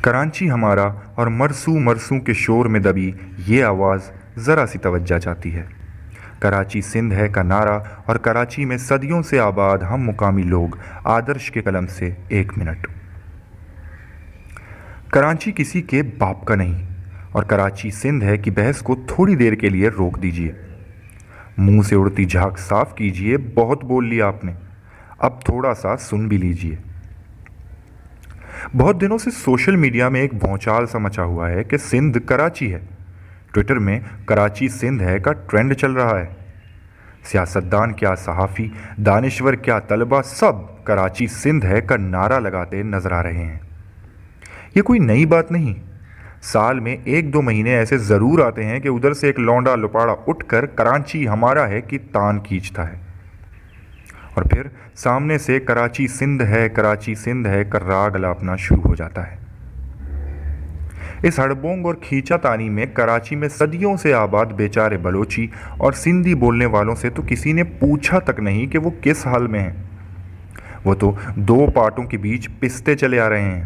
کراچی ہمارا اور مرسوں مرسوں کے شور میں دبی یہ آواز ذرا سی توجہ چاہتی ہے۔ کراچی سندھ ہے کا نعرہ اور کراچی میں صدیوں سے آباد ہم مقامی لوگ آدرش کے قلم سے 1 منٹ۔ کراچی کسی کے باپ کا نہیں اور کراچی سندھ ہے کی بحث کو تھوڑی دیر کے لیے روک دیجئے۔ منہ سے اڑتی جھاگ صاف کیجئے، بہت بول لیا آپ نے، اب تھوڑا سا سن بھی لیجئے۔ بہت دنوں سے سوشل میڈیا میں ایک بھونچال سا مچا ہوا ہے کہ سندھ کراچی ہے۔ ٹویٹر میں کراچی سندھ ہے کا ٹرینڈ چل رہا ہے۔ سیاستدان کیا صحافی، دانشور کیا طلبہ، سب کراچی سندھ ہے کا نعرہ لگاتے نظر آ رہے ہیں۔ یہ کوئی نئی بات نہیں، سال میں 1-2 مہینے ایسے ضرور آتے ہیں کہ ادھر سے ایک لونڈا لپاڑا اٹھ کر کراچی ہمارا ہے کی تان کھینچتا ہے اور پھر سامنے سے کراچی سندھ ہے کا راگ الاپنا شروع ہو جاتا ہے۔ اس ہڑبونگ اور کھینچا تانی میں کراچی میں صدیوں سے آباد بیچارے بلوچی اور سندھی بولنے والوں سے تو کسی نے پوچھا تک نہیں کہ وہ کس حال میں ہیں۔ وہ تو 2 پارٹوں کے بیچ پستے چلے آ رہے ہیں۔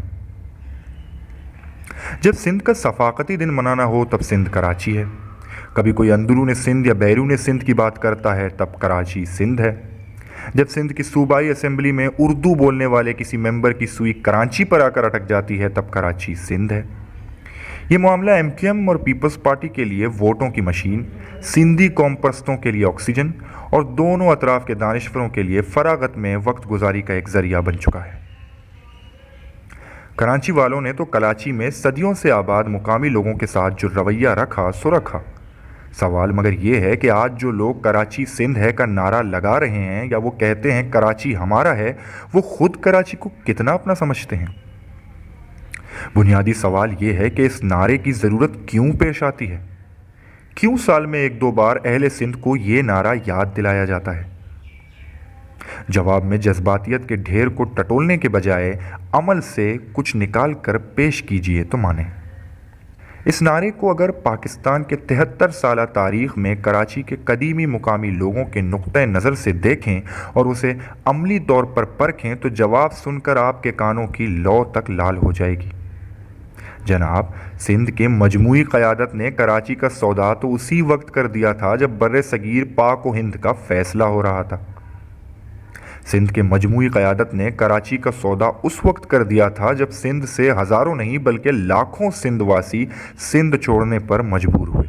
جب سندھ کا ثقافتی دن منانا ہو تب سندھ کراچی ہے، کبھی کوئی اندرون سندھ یا بیرون سندھ کی بات کرتا ہے تب کراچی سندھ ہے، جب سندھ کی صوبائی اسمبلی میں اردو بولنے والے کسی ممبر کی سوئی کراچی پر آ کر اٹک جاتی ہے تب کراچی سندھ ہے۔ یہ معاملہ MQM اور پیپلز پارٹی کے لیے ووٹوں کی مشین، سندھی قوم پرستوں کے لیے آکسیجن اور دونوں اطراف کے دانشوروں کے لیے فراغت میں وقت گزاری کا ایک ذریعہ بن چکا ہے۔ کراچی والوں نے تو کراچی میں صدیوں سے آباد مقامی لوگوں کے ساتھ جو رویہ رکھا سو رکھا۔ سوال مگر یہ ہے کہ آج جو لوگ کراچی سندھ ہے کا نعرہ لگا رہے ہیں یا وہ کہتے ہیں کراچی ہمارا ہے، وہ خود کراچی کو کتنا اپنا سمجھتے ہیں؟ بنیادی سوال یہ ہے کہ اس نعرے کی ضرورت کیوں پیش آتی ہے؟ کیوں سال میں 1-2 بار اہل سندھ کو یہ نعرہ یاد دلایا جاتا ہے؟ جواب میں جذباتیت کے ڈھیر کو ٹٹولنے کے بجائے عمل سے کچھ نکال کر پیش کیجئے تو مانیں۔ اس نعرے کو اگر پاکستان کے 73 سالہ تاریخ میں کراچی کے قدیمی مقامی لوگوں کے نقطۂ نظر سے دیکھیں اور اسے عملی طور پر پرکھیں تو جواب سن کر آپ کے کانوں کی لو تک لال ہو جائے گی۔ جناب، سندھ کے مجموعی قیادت نے کراچی کا سودا تو اسی وقت کر دیا تھا جب بر صغیر پاک و ہند کا فیصلہ ہو رہا تھا۔ سندھ کے مجموعی قیادت نے کراچی کا سودا اس وقت کر دیا تھا جب سندھ سے ہزاروں نہیں بلکہ لاکھوں سندھ واسی سندھ چھوڑنے پر مجبور ہوئے۔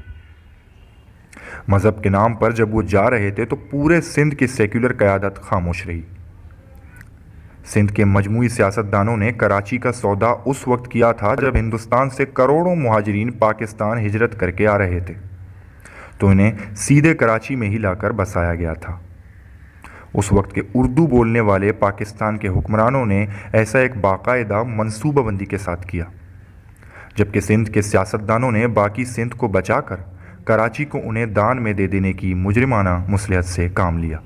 مذہب کے نام پر جب وہ جا رہے تھے تو پورے سندھ کی سیکولر قیادت خاموش رہی۔ سندھ کے مجموعی سیاستدانوں نے کراچی کا سودا اس وقت کیا تھا جب ہندوستان سے کروڑوں مہاجرین پاکستان ہجرت کر کے آ رہے تھے تو انہیں سیدھے کراچی میں ہی لا کر بسایا گیا تھا۔ اس وقت کے اردو بولنے والے پاکستان کے حکمرانوں نے ایسا ایک باقاعدہ منصوبہ بندی کے ساتھ کیا، جبکہ سندھ کے سیاستدانوں نے باقی سندھ کو بچا کر کراچی کو انہیں دان میں دے دینے کی مجرمانہ مصلحت سے کام لیا۔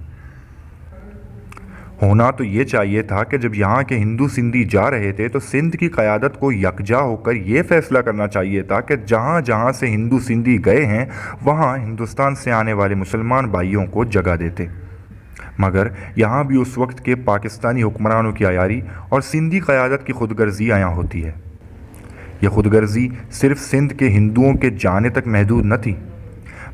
ہونا تو یہ چاہیے تھا کہ جب یہاں کے ہندو سندھی جا رہے تھے تو سندھ کی قیادت کو یکجا ہو کر یہ فیصلہ کرنا چاہیے تھا کہ جہاں جہاں سے ہندو سندھی گئے ہیں وہاں ہندوستان سے آنے والے مسلمان بھائیوں کو جگہ دیتے، مگر یہاں بھی اس وقت کے پاکستانی حکمرانوں کی عیاری اور سندھی قیادت کی خود غرضی عیاں ہوتی ہے۔ یہ خود غرضی صرف سندھ کے ہندوؤں کے جانے تک محدود نہ تھی،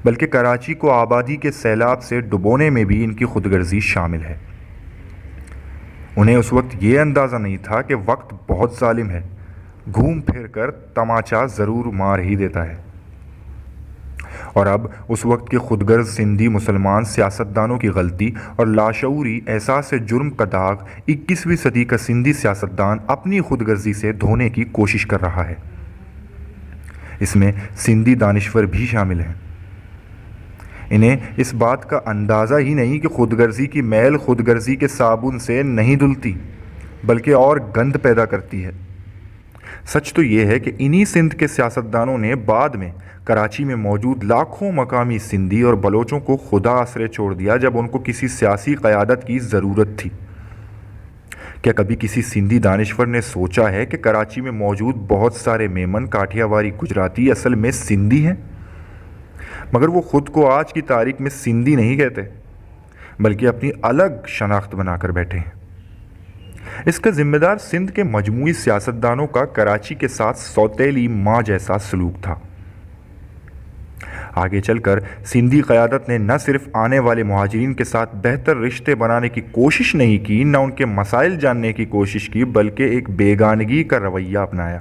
بلکہ کراچی کو آبادی کے سیلاب سے ڈبونے میں بھی ان کی خود غرضی شامل ہے۔ انہیں اس وقت یہ اندازہ نہیں تھا کہ وقت بہت ظالم ہے، گھوم پھر کر تماچا ضرور مار ہی دیتا ہے، اور اب اس وقت کے خود غرض سندھی مسلمان سیاستدانوں کی غلطی اور لاشعوری احساس جرم کا داغ 21ویں صدی کا سندھی سیاستدان اپنی خود غرضی سے دھونے کی کوشش کر رہا ہے۔ اس میں سندھی دانشور بھی شامل ہیں۔ انہیں اس بات کا اندازہ ہی نہیں کہ خود غرضی کی میل خود غرضی کے صابن سے نہیں دھلتی بلکہ اور گند پیدا کرتی ہے۔ سچ تو یہ ہے کہ انہی سندھ کے سیاستدانوں نے بعد میں کراچی میں موجود لاکھوں مقامی سندھی اور بلوچوں کو خدا آسرے چھوڑ دیا جب ان کو کسی سیاسی قیادت کی ضرورت تھی۔ کیا کبھی کسی سندھی دانشور نے سوچا ہے کہ کراچی میں موجود بہت سارے میمن، کاٹھیا واری، گجراتی اصل میں سندھی ہیں؟ مگر وہ خود کو آج کی تاریخ میں سندھی نہیں کہتے بلکہ اپنی الگ شناخت بنا کر بیٹھے ہیں۔ اس کا ذمہ دار سندھ کے مجموعی سیاستدانوں کا کراچی کے ساتھ سوتیلی ماں جیسا سلوک تھا۔ آگے چل کر سندھی قیادت نے نہ صرف آنے والے مہاجرین کے ساتھ بہتر رشتے بنانے کی کوشش نہیں کی، نہ ان کے مسائل جاننے کی کوشش کی، بلکہ ایک بیگانگی کا رویہ اپنایا۔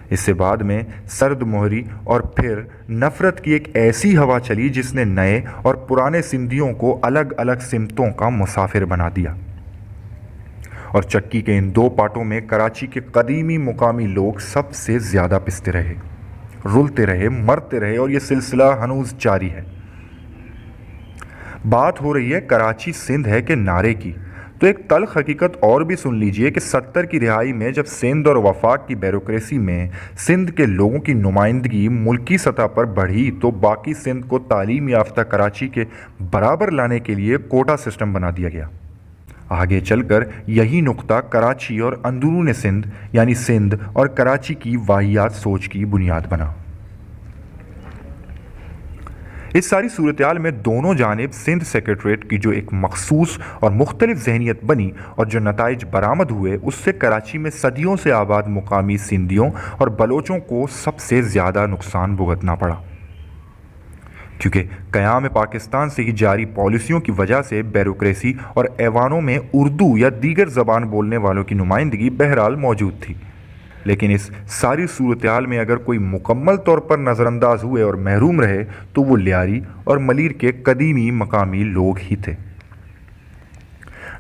اس سے بعد میں سرد مہری اور پھر نفرت کی ایک ایسی ہوا چلی جس نے نئے اور پرانے سندھیوں کو الگ الگ سمتوں کا مسافر بنا دیا، اور چکی کے ان دو پارٹوں میں کراچی کے قدیمی مقامی لوگ سب سے زیادہ پستے رہے، رلتے رہے، مرتے رہے، اور یہ سلسلہ ہنوز جاری ہے۔ بات ہو رہی ہے کراچی سندھ ہے کہ نعرے کی، تو ایک تلخ حقیقت اور بھی سن لیجئے کہ 70 کی رہائی میں جب سندھ اور وفاق کی بیوروکریسی میں سندھ کے لوگوں کی نمائندگی ملکی سطح پر بڑھی تو باقی سندھ کو تعلیم یافتہ کراچی کے برابر لانے کے لیے کوٹا سسٹم بنا دیا گیا۔ آگے چل کر یہی نقطہ کراچی اور اندرون سندھ یعنی سندھ اور کراچی کی واہیات سوچ کی بنیاد بنا۔ اس ساری صورتحال میں دونوں جانب سندھ سیکریٹریٹ کی جو ایک مخصوص اور مختلف ذہنیت بنی اور جو نتائج برآمد ہوئے، اس سے کراچی میں صدیوں سے آباد مقامی سندھیوں اور بلوچوں کو سب سے زیادہ نقصان بھگتنا پڑا، کیونکہ قیام پاکستان سے ہی جاری پالیسیوں کی وجہ سے بیوروکریسی اور ایوانوں میں اردو یا دیگر زبان بولنے والوں کی نمائندگی بہرحال موجود تھی، لیکن اس ساری صورتحال میں اگر کوئی مکمل طور پر نظر انداز ہوئے اور محروم رہے تو وہ لیاری اور ملیر کے قدیمی مقامی لوگ ہی تھے،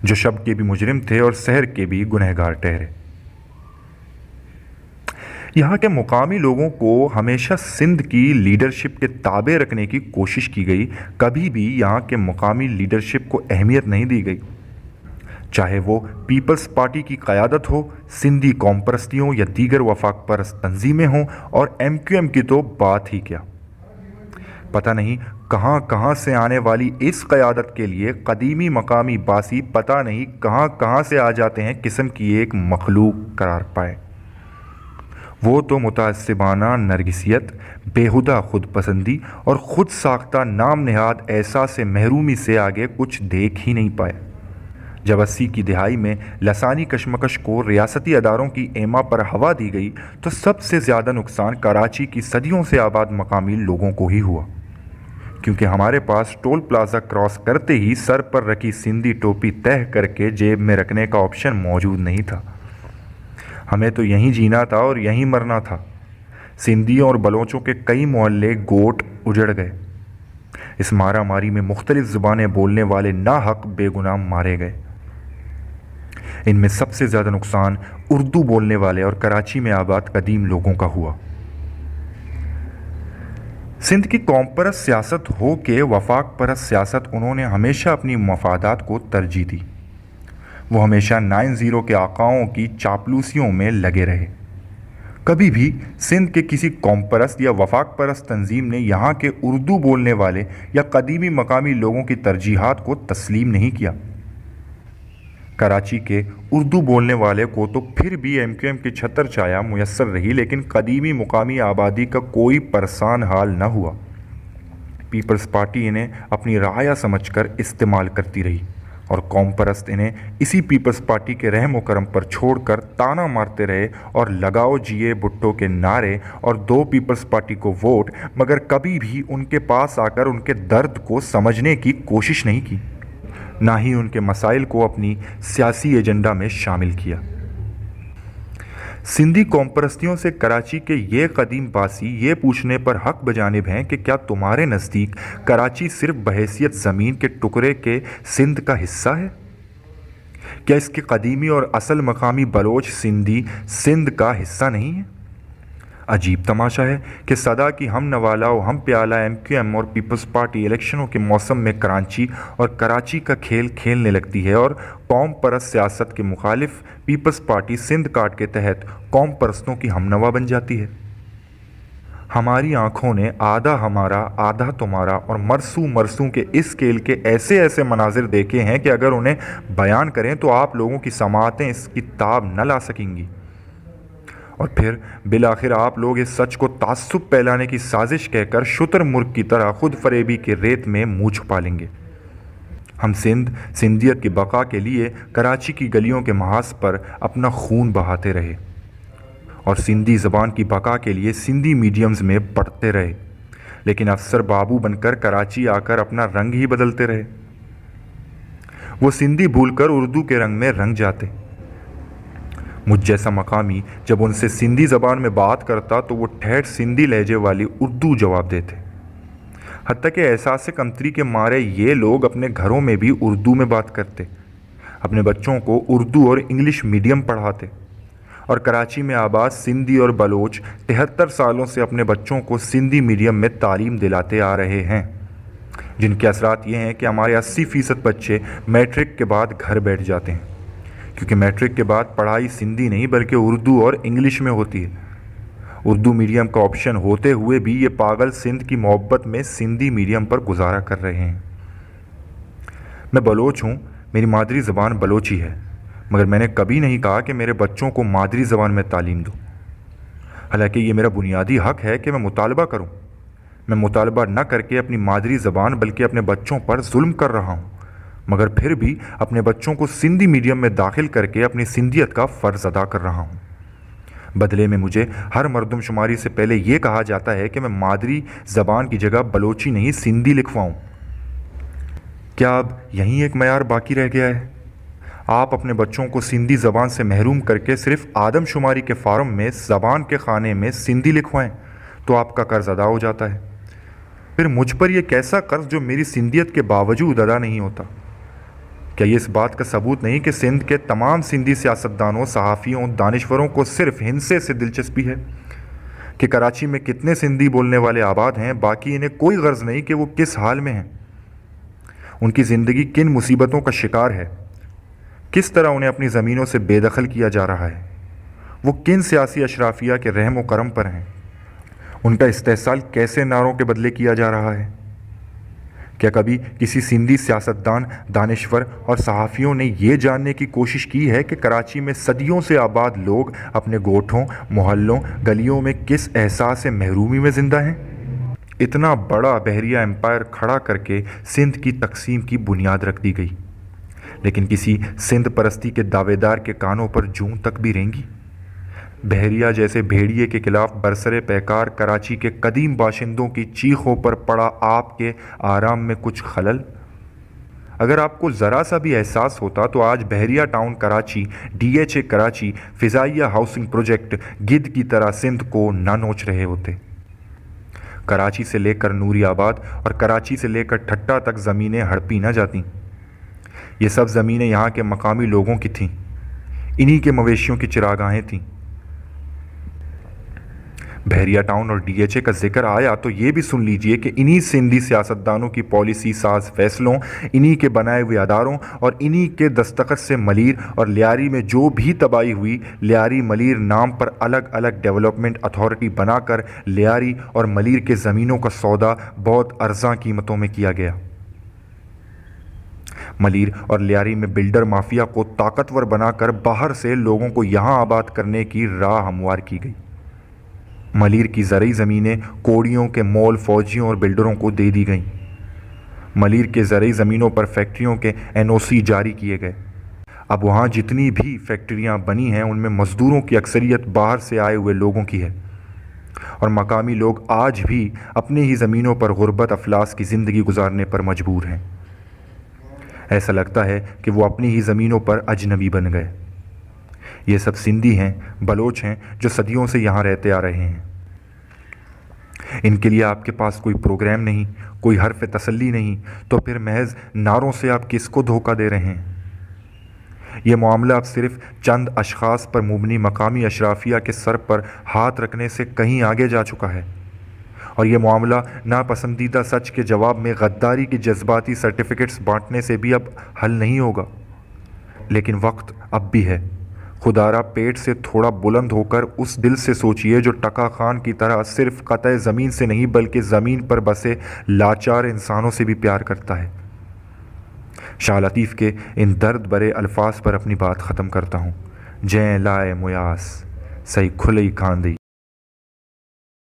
جو شب کے بھی مجرم تھے اور سحر کے بھی گنہگار ٹھہرے۔ یہاں کے مقامی لوگوں کو ہمیشہ سندھ کی لیڈرشپ کے تابع رکھنے کی کوشش کی گئی، کبھی بھی یہاں کے مقامی لیڈرشپ کو اہمیت نہیں دی گئی، چاہے وہ پیپلز پارٹی کی قیادت ہو، سندھی قوم پرستی ہوں یا دیگر وفاق پرست تنظیمیں ہوں، اور ایم کیو ایم کی تو بات ہی کیا۔ پتہ نہیں کہاں کہاں سے آنے والی اس قیادت کے لیے قدیمی مقامی باسی پتہ نہیں کہاں کہاں سے آ جاتے ہیں قسم کی ایک مخلوق قرار پائے۔ وہ تو متعصبانہ نرگسیت، بیہودہ خود پسندی اور خود ساختہ نام نہاد احساس محرومی سے آگے کچھ دیکھ ہی نہیں پائے۔ جب 80 کی دہائی میں لسانی کشمکش کو ریاستی اداروں کی ایما پر ہوا دی گئی تو سب سے زیادہ نقصان کراچی کی صدیوں سے آباد مقامی لوگوں کو ہی ہوا، کیونکہ ہمارے پاس ٹول پلازا کراس کرتے ہی سر پر رکھی سندھی ٹوپی تہہ کر کے جیب میں رکھنے کا آپشن موجود نہیں تھا۔ ہمیں تو یہیں جینا تھا اور یہیں مرنا تھا۔ سندھیوں اور بلوچوں کے کئی محلے گوٹ اجڑ گئے۔ اس مارا ماری میں مختلف زبانیں بولنے والے ناحق بے گناہ مارے گئے۔ ان میں سب سے زیادہ نقصان اردو بولنے والے اور کراچی میں آباد قدیم لوگوں کا ہوا۔ سندھ کی قوم پرست سیاست ہو کہ وفاق پرست سیاست، انہوں نے ہمیشہ اپنی مفادات کو ترجیح دی۔ وہ ہمیشہ 9-0 کے آقاؤں کی چاپلوسیوں میں لگے رہے۔ کبھی بھی سندھ کے کسی قوم پرست یا وفاق پرست تنظیم نے یہاں کے اردو بولنے والے یا قدیمی مقامی لوگوں کی ترجیحات کو تسلیم نہیں کیا۔ کراچی کے اردو بولنے والے کو تو پھر بھی ایم کیو ایم کی چھتر چھایا میسر رہی، لیکن قدیمی مقامی آبادی کا کوئی پرسان حال نہ ہوا۔ پیپلز پارٹی انہیں اپنی رعایا سمجھ کر استعمال کرتی رہی، اور قوم پرست انہیں اسی پیپلز پارٹی کے رحم و کرم پر چھوڑ کر تانا مارتے رہے اور لگاؤ جیے بھٹو کے نعرے اور دو پیپلز پارٹی کو ووٹ، مگر کبھی بھی ان کے پاس آ کر ان کے درد کو سمجھنے کی کوشش نہیں کی، نہ ہی ان کے مسائل کو اپنی سیاسی ایجنڈا میں شامل کیا۔ سندھی قوم پرستیوں سے کراچی کے یہ قدیم باسی یہ پوچھنے پر حق بجانب ہیں کہ کیا تمہارے نزدیک کراچی صرف بحیثیت زمین کے ٹکڑے کے سندھ کا حصہ ہے؟ کیا اس کے قدیمی اور اصل مقامی بلوچ سندھی سندھ کا حصہ نہیں ہے؟ عجیب تماشا ہے کہ صدا کی ہم نوالا و ہم پیالہ ایم کیو ایم اور پیپلز پارٹی الیکشنوں کے موسم میں کرانچی اور کراچی کا کھیل کھیلنے لگتی ہے، اور قوم پرست سیاست کے مخالف پیپلز پارٹی سندھ کارڈ کے تحت قوم پرستوں کی ہم نوا بن جاتی ہے۔ ہماری آنکھوں نے آدھا ہمارا آدھا تمہارا اور مرسوں مرسوں کے اس کھیل کے ایسے ایسے مناظر دیکھے ہیں کہ اگر انہیں بیان کریں تو آپ لوگوں کی سماعتیں اس کی تاب نہ لا سکیں گی، اور پھر بالآخر آپ لوگ اس سچ کو تعصب پھیلانے کی سازش کہہ کر شتر مرغ کی طرح خود فریبی کے ریت میں منہ چھپا لیں گے۔ ہم سندھیت کی بقا کے لیے کراچی کی گلیوں کے محاذ پر اپنا خون بہاتے رہے اور سندھی زبان کی بقا کے لیے سندھی میڈیمز میں پڑھتے رہے، لیکن افسر بابو بن کر کراچی آ کر اپنا رنگ ہی بدلتے رہے۔ وہ سندھی بھول کر اردو کے رنگ میں رنگ جاتے۔ مجھ جیسا مقامی جب ان سے سندھی زبان میں بات کرتا تو وہ ٹھیٹھ سندھی لہجے والی اردو جواب دیتے، حتیٰ کہ احساس کمتری کے مارے یہ لوگ اپنے گھروں میں بھی اردو میں بات کرتے، اپنے بچوں کو اردو اور انگلش میڈیم پڑھاتے، اور کراچی میں آباد سندھی اور بلوچ 73 سالوں سے اپنے بچوں کو سندھی میڈیم میں تعلیم دلاتے آ رہے ہیں، جن کے اثرات یہ ہیں کہ ہمارے 80% بچے میٹرک کے بعد گھر بیٹھ جاتے ہیں، کیونکہ میٹرک کے بعد پڑھائی سندھی نہیں بلکہ اردو اور انگلش میں ہوتی ہے۔ اردو میڈیم کا آپشن ہوتے ہوئے بھی یہ پاگل سندھ کی محبت میں سندھی میڈیم پر گزارا کر رہے ہیں۔ میں بلوچ ہوں، میری مادری زبان بلوچی ہے، مگر میں نے کبھی نہیں کہا کہ میرے بچوں کو مادری زبان میں تعلیم دو، حالانکہ یہ میرا بنیادی حق ہے کہ میں مطالبہ کروں۔ میں مطالبہ نہ کر کے اپنی مادری زبان بلکہ اپنے بچوں پر ظلم کر رہا ہوں، مگر پھر بھی اپنے بچوں کو سندھی میڈیم میں داخل کر کے اپنی سندھیت کا فرض ادا کر رہا ہوں۔ بدلے میں مجھے ہر مردم شماری سے پہلے یہ کہا جاتا ہے کہ میں مادری زبان کی جگہ بلوچی نہیں سندھی لکھواؤں۔ کیا اب یہیں ایک معیار باقی رہ گیا ہے؟ آپ اپنے بچوں کو سندھی زبان سے محروم کر کے صرف آدم شماری کے فارم میں زبان کے خانے میں سندھی لکھوائیں تو آپ کا قرض ادا ہو جاتا ہے۔ پھر مجھ پر یہ کیسا قرض جو میری سندھیت کے باوجود ادا نہیں ہوتا؟ کیا یہ اس بات کا ثبوت نہیں کہ سندھ کے تمام سندھی سیاستدانوں، صحافیوں، دانشوروں کو صرف ہندسے سے دلچسپی ہے کہ کراچی میں کتنے سندھی بولنے والے آباد ہیں، باقی انہیں کوئی غرض نہیں کہ وہ کس حال میں ہیں، ان کی زندگی کن مصیبتوں کا شکار ہے، کس طرح انہیں اپنی زمینوں سے بے دخل کیا جا رہا ہے، وہ کن سیاسی اشرافیہ کے رحم و کرم پر ہیں، ان کا استحصال کیسے نعروں کے بدلے کیا جا رہا ہے۔ کیا کبھی کسی سندھی سیاستدان، دانشور اور صحافیوں نے یہ جاننے کی کوشش کی ہے کہ کراچی میں صدیوں سے آباد لوگ اپنے گوٹھوں، محلوں، گلیوں میں کس احساس محرومی میں زندہ ہیں؟ اتنا بڑا بحریہ امپائر کھڑا کر کے سندھ کی تقسیم کی بنیاد رکھ دی گئی، لیکن کسی سندھ پرستی کے دعوے دار کے کانوں پر جوں تک بھی رینگی؟ بحریہ جیسے بھیڑیے کے خلاف برسر پیکار کراچی کے قدیم باشندوں کی چیخوں پر پڑا آپ کے آرام میں کچھ خلل؟ اگر آپ کو ذرا سا بھی احساس ہوتا تو آج بحریہ ٹاؤن کراچی، DHA کراچی، فضائیہ ہاؤسنگ پروجیکٹ گدھ کی طرح سندھ کو نہ نوچ رہے ہوتے۔ کراچی سے لے کر نوری آباد اور کراچی سے لے کر ٹھٹا تک زمینیں ہڑپی نہ جاتیں۔ یہ سب زمینیں یہاں کے مقامی لوگوں کی تھیں، انہی کے مویشیوں کی چراگاہیں تھیں۔ بحریہ ٹاؤن اور DHA کا ذکر آیا تو یہ بھی سن لیجئے کہ انہی سندھی سیاستدانوں کی پالیسی ساز فیصلوں، انہی کے بنائے ہوئے اداروں اور انہی کے دستخط سے ملیر اور لیاری میں جو بھی تباہی ہوئی، لیاری ملیر نام پر الگ الگ ڈیولپمنٹ اتھارٹی بنا کر لیاری اور ملیر کے زمینوں کا سودا بہت ارزاں قیمتوں میں کیا گیا۔ ملیر اور لیاری میں بلڈر مافیا کو طاقتور بنا کر باہر سے لوگوں کو یہاں آباد کرنے کی راہ ہموار کی گئی۔ ملیر کی زرعی زمینیں کوڑیوں کے مول فوجیوں اور بلڈروں کو دے دی گئیں۔ ملیر کے زرعی زمینوں پر فیکٹریوں کے NOC جاری کیے گئے۔ اب وہاں جتنی بھی فیکٹریاں بنی ہیں ان میں مزدوروں کی اکثریت باہر سے آئے ہوئے لوگوں کی ہے، اور مقامی لوگ آج بھی اپنے ہی زمینوں پر غربت افلاس کی زندگی گزارنے پر مجبور ہیں۔ ایسا لگتا ہے کہ وہ اپنی ہی زمینوں پر اجنبی بن گئے۔ یہ سب سندھی ہیں، بلوچ ہیں جو صدیوں سے یہاں رہتے آ رہے ہیں۔ ان کے لیے آپ کے پاس کوئی پروگرام نہیں، کوئی حرف تسلی نہیں، تو پھر محض نعروں سے آپ کس کو دھوکہ دے رہے ہیں؟ یہ معاملہ اب صرف چند اشخاص پر مبنی مقامی اشرافیہ کے سر پر ہاتھ رکھنے سے کہیں آگے جا چکا ہے، اور یہ معاملہ ناپسندیدہ سچ کے جواب میں غداری کی جذباتی سرٹیفکیٹس بانٹنے سے بھی اب حل نہیں ہوگا۔ لیکن وقت اب بھی ہے۔ خدارا پیٹ سے تھوڑا بلند ہو کر اس دل سے سوچئے جو ٹکا خان کی طرح صرف قطع زمین سے نہیں بلکہ زمین پر بسے لاچار انسانوں سے بھی پیار کرتا ہے۔ شاہ لطیف کے ان درد برے الفاظ پر اپنی بات ختم کرتا ہوں۔ جیں لائے میاس، سہی کھلئی کھاندئی۔